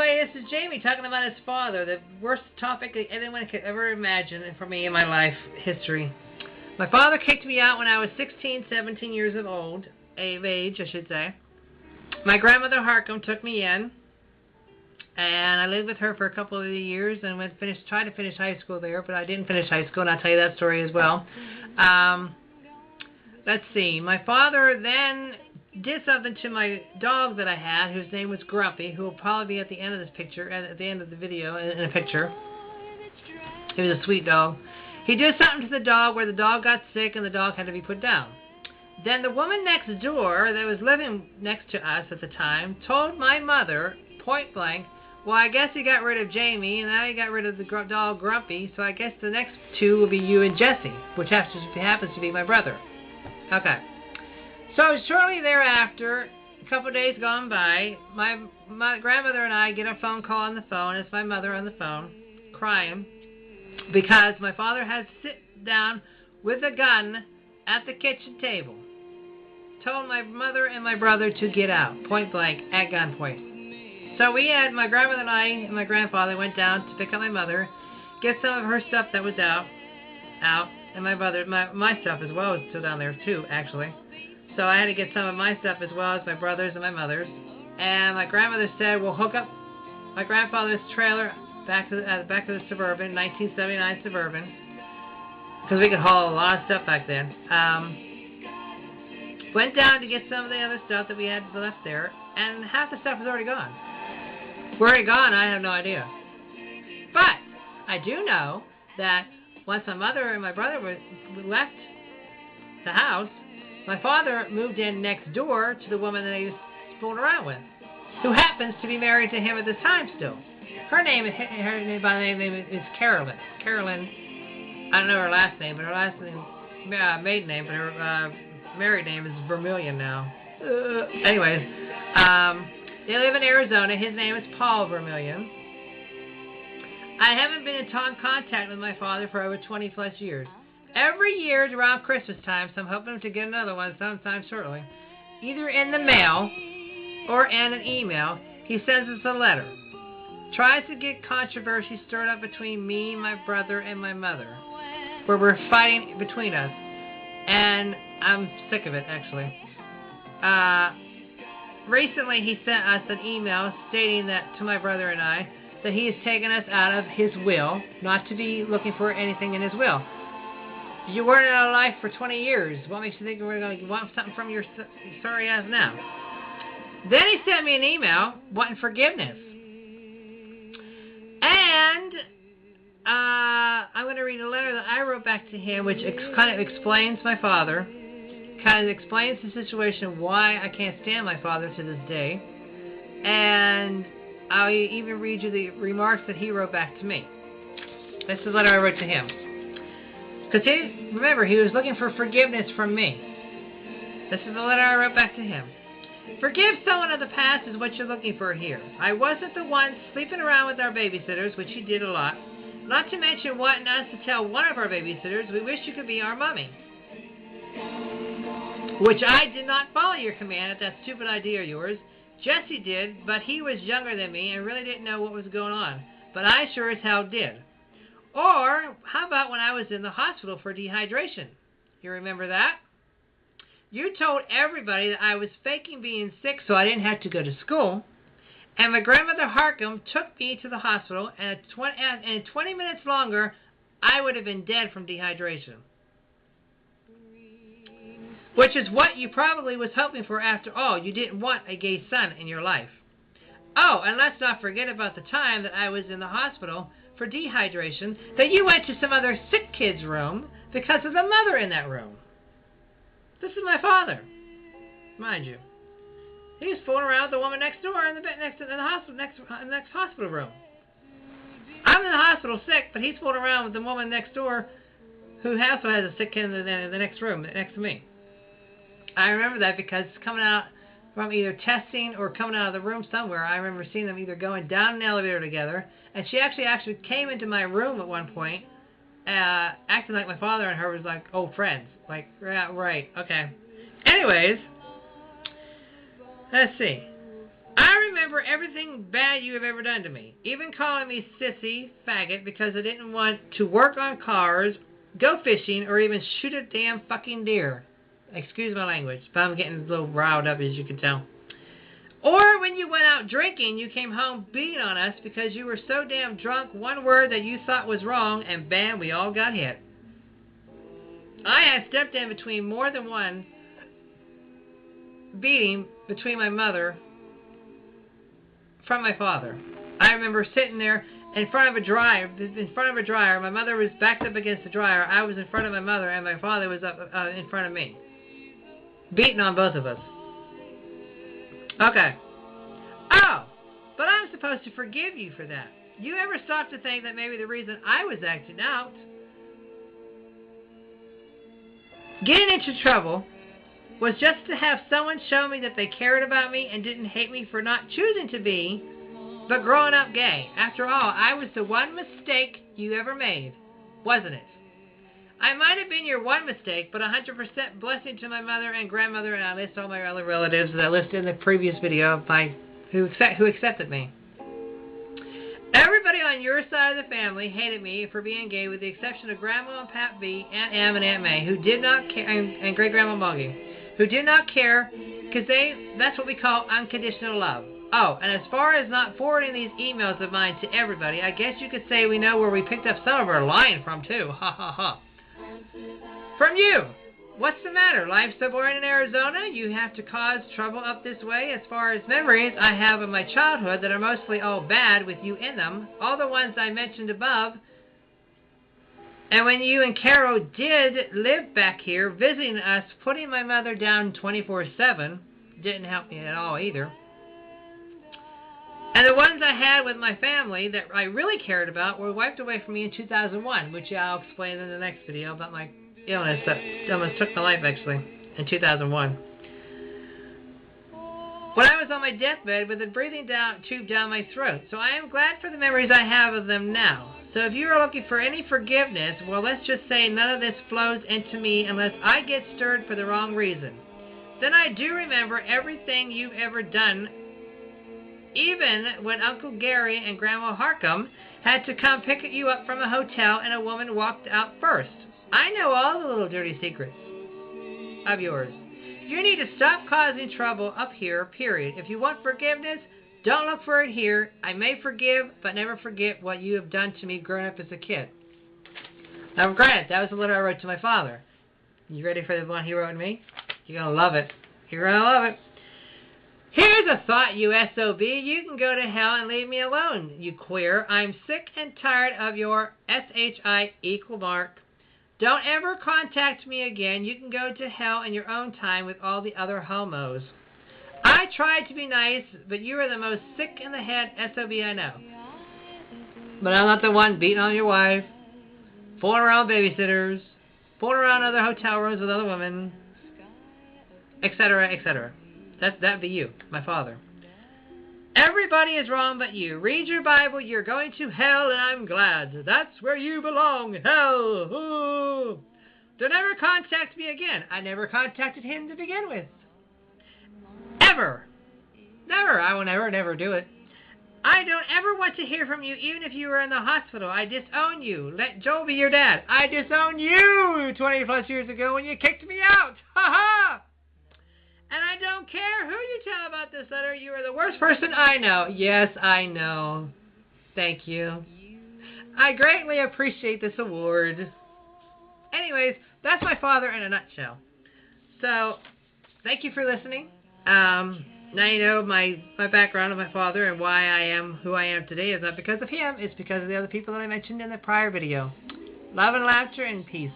everybody, this is Jamie talking about his father, the worst topic that anyone could ever imagine for me in my life history. My father kicked me out when I was 16, 17 years of age, I should say. My grandmother Harcum took me in, and I lived with her for a couple of years and tried to finish high school there, but I didn't finish high school, and I'll tell you that story as well. Let's see. My father then did something to my dog that I had, whose name was Grumpy, who will probably be at the end of this picture, at the end of the video, in a picture. He was a sweet dog. He did something to the dog where the dog got sick and the dog had to be put down. Then the woman next door that was living next to us at the time told my mother, point blank, well, I guess he got rid of Jamie, and now he got rid of the dog Grumpy, so I guess the next two will be you and Jesse, which happens to be my brother. Okay. So shortly thereafter, a couple of days gone by, my grandmother and I get a phone call on the phone. It's my mother on the phone, crying, because my father had to sit down with a gun at the kitchen table. Told my mother and my brother to get out, point blank, at gunpoint. So my grandmother and I and my grandfather went down to pick up my mother, get some of her stuff that was out, and my stuff as well was still down there too, actually. So I had to get some of my stuff as well as my brother's and my mother's. And my grandmother said, we'll hook up my grandfather's trailer back to the Suburban, 1979 Suburban, because we could haul a lot of stuff back then. Went down to get some of the other stuff that we had left there, and half the stuff was already gone. Where it gone, I have no idea. But I do know that once my mother and my brother left the house, my father moved in next door to the woman that he was fooling around with, who happens to be married to him at this time still. Her name is Carolyn. Carolyn, I don't know her last name, but her last name, maiden name, but her married name is Vermillion now. Anyways, they live in Arizona. His name is Paul Vermillion. I haven't been in contact with my father for over 20 plus years. Every year around Christmas time, so I'm hoping to get another one sometime shortly, either in the mail or in an email, he sends us a letter. Tries to get controversy stirred up between me, my brother, and my mother, where we're fighting between us. And I'm sick of it, actually. Recently, he sent us an email stating that, to my brother and I, that he has taken us out of his will, not to be looking for anything in his will. You weren't in our life for 20 years. What makes you think we're going to want something from your sorry ass now? Then he sent me an email wanting forgiveness. And I'm going to read a letter that I wrote back to him, which kind of explains my father, kind of explains the situation, why I can't stand my father to this day. And I'll even read you the remarks that he wrote back to me. This is the letter I wrote to him. Because remember, he was looking for forgiveness from me. This is the letter I wrote back to him. Forgive someone of the past is what you're looking for here. I wasn't the one sleeping around with our babysitters, which he did a lot. Not to mention wanting us to tell one of our babysitters we wish you could be our mommy. Which I did not follow your command at that stupid idea of yours. Jesse did, but he was younger than me and really didn't know what was going on. But I sure as hell did. Or, how about when I was in the hospital for dehydration? You remember that? You told everybody that I was faking being sick so I didn't have to go to school. And my grandmother Harcum took me to the hospital, and in 20 minutes longer, I would have been dead from dehydration. Which is what you probably was hoping for after all. You didn't want a gay son in your life. Oh, and let's not forget about the time that I was in the hospital for dehydration, that you went to some other sick kid's room because of the mother in that room. This is my father, mind you. He was fooling around with the woman next door in the next hospital room. I'm in the hospital sick, but he's fooling around with the woman next door who also has a sick kid in the next room next to me. I remember that because coming out from either testing or coming out of the room somewhere, I remember seeing them either going down an elevator together, and she actually came into my room at one point, acting like my father and her was like old friends. Like, yeah, right, okay. Anyways, let's see. I remember everything bad you have ever done to me. Even calling me sissy, faggot, because I didn't want to work on cars, go fishing, or even shoot a damn fucking deer. Excuse my language, but I'm getting a little riled up, as you can tell. Or when you went out drinking, you came home beating on us because you were so damn drunk, one word that you thought was wrong, and bam, we all got hit. I have stepped in between more than one beating between my mother from my father. I remember sitting there in front of a dryer. My mother was backed up against the dryer. I was in front of my mother, and my father was up in front of me, beating on both of us. Okay. Oh, but I'm supposed to forgive you for that. You ever stop to think that maybe the reason I was acting out, getting into trouble, was just to have someone show me that they cared about me and didn't hate me for not choosing to be, but growing up gay? After all, I was the one mistake you ever made, wasn't it? I might have been your one mistake, but 100% blessing to my mother and grandmother, and I list all my other relatives that I listed in the previous video of who accepted me. Everybody on your side of the family hated me for being gay, with the exception of Grandma and Pat B, Aunt Em and Aunt May, who did not care, and Great Grandma Moggy, who did not care, because that's what we call unconditional love. Oh, and as far as not forwarding these emails of mine to everybody, I guess you could say we know where we picked up some of our lying from, too. Ha ha ha. From you. What's the matter? Life's so boring in Arizona? You have to cause trouble up this way? As far as memories I have of my childhood that are mostly all bad with you in them, all the ones I mentioned above, and when you and Carol did live back here visiting us, putting my mother down 24/7, didn't help me at all either. And the ones I had with my family that I really cared about were wiped away from me in 2001, which I'll explain in the next video about my illness that almost took my life, actually, in 2001. When I was on my deathbed with a breathing tube down my throat. So I am glad for the memories I have of them now. So if you are looking for any forgiveness, well, let's just say none of this flows into me unless I get stirred for the wrong reason. Then I do remember everything you've ever done, even when Uncle Gary and Grandma Harcum had to come pick you up from a hotel and a woman walked out first. I know all the little dirty secrets of yours. You need to stop causing trouble up here, period. If you want forgiveness, don't look for it here. I may forgive, but never forget what you have done to me growing up as a kid. Now, granted, that was the letter I wrote to my father. You ready for the one he wrote to me? You're going to love it. You're going to love it. Here's a thought, you SOB. You can go to hell and leave me alone, you queer. I'm sick and tired of your SHI equal mark. Don't ever contact me again. You can go to hell in your own time with all the other homos. I tried to be nice, but you are the most sick in the head SOB I know. But I'm not the one beating on your wife, fooling around babysitters, fooling around other hotel rooms with other women, etc., etc. That'd be you, my father. Everybody is wrong but you. Read your Bible, you're going to hell, and I'm glad. That's where you belong, hell. Ooh. Don't ever contact me again. I never contacted him to begin with. Ever. Never. I will never do it. I don't ever want to hear from you, even if you were in the hospital. I disown you. Let Joel be your dad. I disowned you 20 plus years ago when you kicked me out. Ha ha! And I don't care who you tell about this letter. You are the worst person I know. Yes, I know. Thank you. I greatly appreciate this award. Anyways, that's my father in a nutshell. So, thank you for listening. Now you know my background of my father and why I am who I am today is not because of him. It's because of the other people that I mentioned in the prior video. Love and laughter and peace.